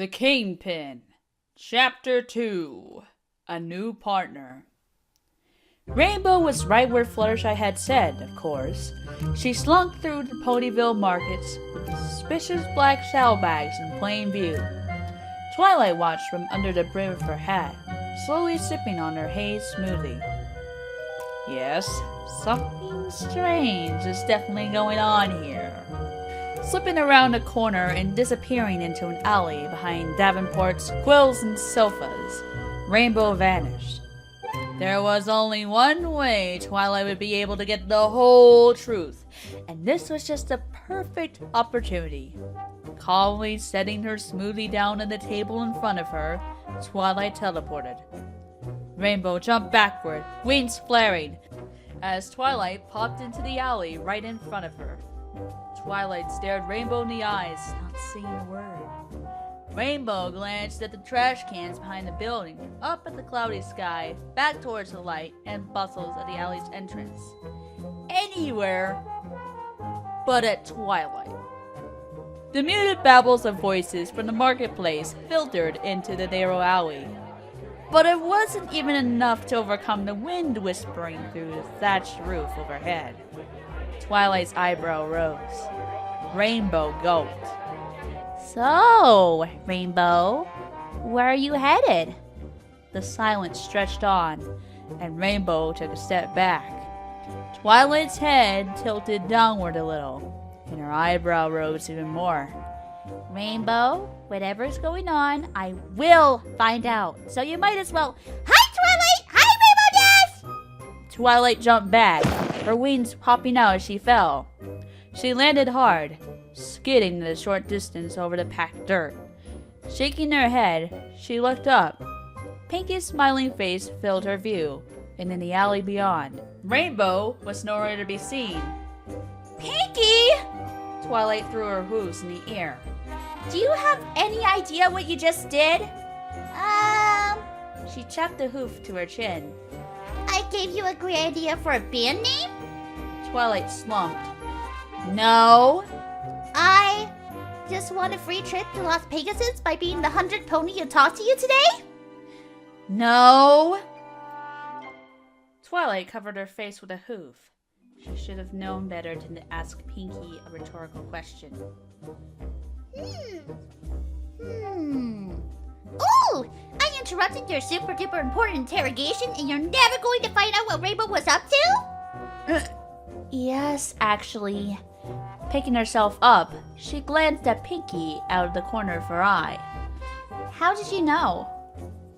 The Kingpin, Chapter 2, A New Partner. Rainbow was right where Fluttershy had said, of course. She slunk through the Ponyville markets with suspicious black saddlebags in plain view. Twilight watched from under the brim of her hat, slowly sipping on her haze smoothie. Yes, something strange is definitely going on here. Slipping around a corner and disappearing into an alley behind davenports, quills, and sofas, Rainbow vanished. There was only one way Twilight would be able to get the whole truth, and this was just the perfect opportunity. Calmly setting her smoothie down on the table in front of her, Twilight teleported. Rainbow jumped backward, wings flaring, as Twilight popped into the alley right in front of her. Twilight stared Rainbow in the eyes, not saying a word. Rainbow glanced at the trash cans behind the building, up at the cloudy sky, back towards the light and bustles at the alley's entrance. Anywhere but at Twilight. The muted babbles of voices from the marketplace filtered into the narrow alley. But it wasn't even enough to overcome the wind whispering through the thatched roof overhead. Twilight's eyebrow rose. Rainbow gulped. So, Rainbow, where are you headed? The silence stretched on, and Rainbow took a step back. Twilight's head tilted downward a little, and her eyebrow rose even more. Rainbow, whatever's going on, I will find out. So you might as well. Hi, Twilight! Hi, Rainbow Dash! Twilight jumped back, her wings popping out as she fell. She landed hard, skidding a short distance over the packed dirt. Shaking her head, she looked up. Pinky's smiling face filled her view, and in the alley beyond, Rainbow was nowhere to be seen. Pinky! Twilight threw her hooves in the air. Do you have any idea what you just did? She chapped the hoof to her chin. I gave you a great idea for a band name? Twilight slumped. No. I just won a free trip to Las Pegasus by being the 100th pony to talk to you today? No. Twilight covered her face with a hoof. She should have known better than to ask Pinky a rhetorical question. Ooh! I interrupted your super duper important interrogation and you're never going to find out what Rainbow was up to? Yes, actually. Picking herself up, she glanced at Pinky out of the corner of her eye. How did you know?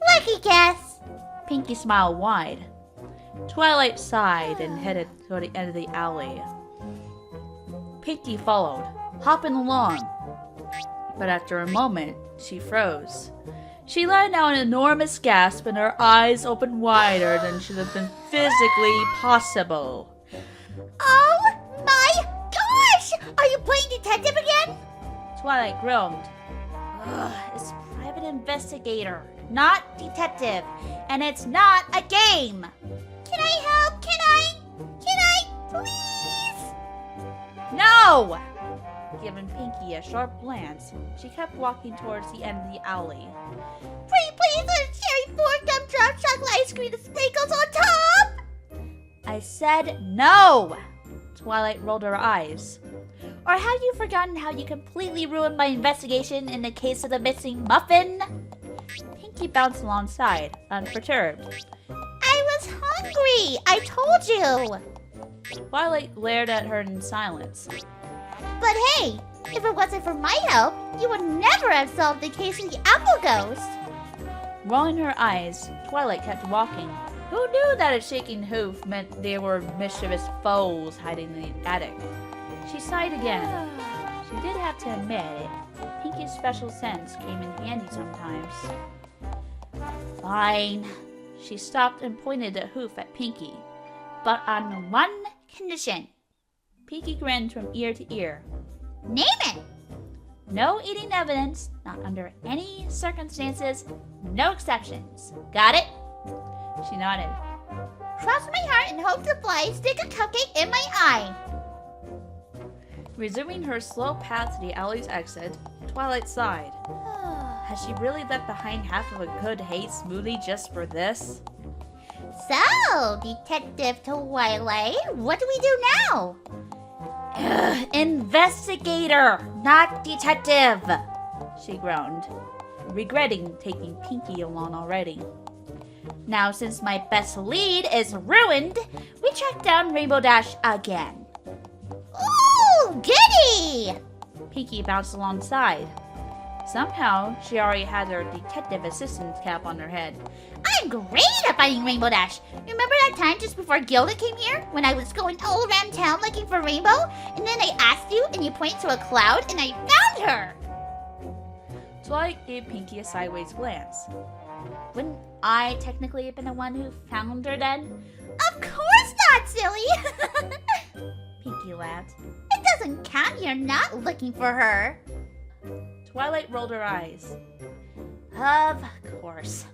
Lucky guess! Pinky smiled wide. Twilight sighed and headed toward the end of the alley. Pinky followed, hopping along. But after a moment, she froze. She let out an enormous gasp and her eyes opened wider than should have been physically possible. Oh my gosh! Are you playing detective again? Twilight groaned. It's private investigator, not detective. And it's not a game. Can I help? Can I? Please? No! Giving Pinky a sharp glance, she kept walking towards the end of the alley. Pretty please, a cherry fork gumdrop chocolate ice cream with sprinkles on top! I said no! Twilight rolled her eyes. Or have you forgotten how you completely ruined my investigation in the case of the missing muffin? Pinky bounced alongside, unperturbed. I was hungry! I told you! Twilight glared at her in silence. But hey, if it wasn't for my help, you would never have solved the case of the apple ghost! Rolling her eyes, Twilight kept walking. Who knew that a shaking hoof meant there were mischievous foes hiding in the attic? She sighed again. She did have to admit it. Pinky's special sense came in handy sometimes. Fine. She stopped and pointed a hoof at Pinky. But on one condition. Pinky grinned from ear to ear. Name it! No eating evidence, not under any circumstances, no exceptions. Got it? She nodded. Cross my heart and hope to fly, stick a cupcake in my eye. Resuming her slow path to the alley's exit, Twilight sighed. Has she really left behind half of a good hate smoothie just for this? So, Detective Twilight, what do we do now? Investigator, not detective, she groaned, regretting taking Pinky along already. Now, since my best lead is ruined, we track down Rainbow Dash again. Ooh, goody! Pinky bounced alongside. Somehow, she already had her detective assistant's cap on her head. I'm great at finding Rainbow Dash. Remember that time just before Gilda came here? When I was going all around town looking for Rainbow? And then I asked you and you pointed to a cloud and I found her! Twilight gave Pinky a sideways glance. Wouldn't I technically have been the one who found her then? Of course not, silly! Pinky laughed. It doesn't count you're not looking for her. Twilight rolled her eyes. Of course.